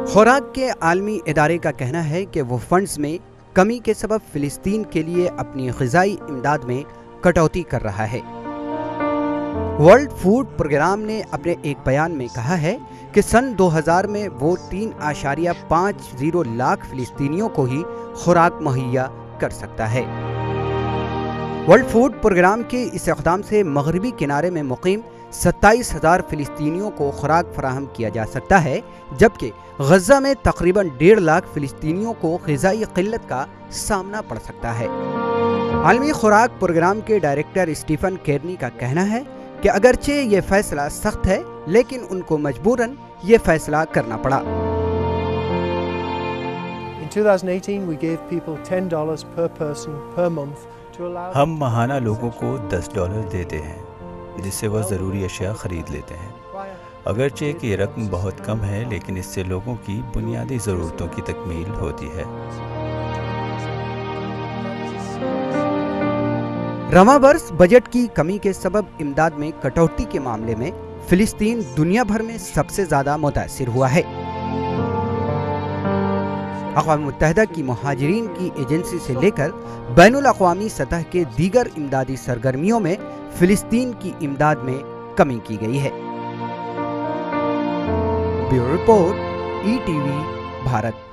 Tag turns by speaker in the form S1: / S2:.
S1: खुराक के आलमी इदारे का कहना है कि वो फंड्स में कमी के सबब फिलिस्तीन के लिए अपनी ग़िज़ाई इमदाद में कटौती कर रहा है। वर्ल्ड फूड प्रोग्राम ने अपने एक बयान में कहा है कि सन 2000 में वो 3.50 लाख फिलिस्तीनियों को ही खुराक मुहैया कर सकता है। वर्ल्ड फूड प्रोग्राम के इस इक़दाम से मगरबी किनारे में मुक़ीम 27,000 फिलिस्तीनियों को खुराक फराहम किया जा सकता है, जबकि गज़ा में तकरीबन 1.5 लाख फिलिस्तीनियों को ग़िज़ाई क़िल्लत का सामना पड़ सकता है। आलमी खुराक प्रोग्राम के डायरेक्टर स्टीफन केर्नी का कहना है कि अगरचे ये फैसला सख्त है, लेकिन उनको मजबूरन ये फैसला करना पड़ा।
S2: In 2018 we gave people $10 per person per month to allow
S3: हम माहाना लोगों को $10 देते हैं जिससे वह ज़रूरी अशिया ख़रीद लेते हैं। अगरचे कि ये रकम बहुत कम है, लेकिन इससे लोगों की बुनियादी ज़रूरतों की तकमील होती है।
S1: रवां बरस बजट की कमी के सबब इमदाद में कटौती के मामले में फिलिस्तीन दुनिया भर में सबसे ज़्यादा मुतासिर हुआ है। अक़वाम मुत्तहिदा की मुहाजिरीन की एजेंसी से लेकर बैनुल अक़वामी सतह के दीगर इमदादी सरगर्मियों में फिलिस्तीन की इमदाद में कमी की गई है। Bureau report, ETV Bharat.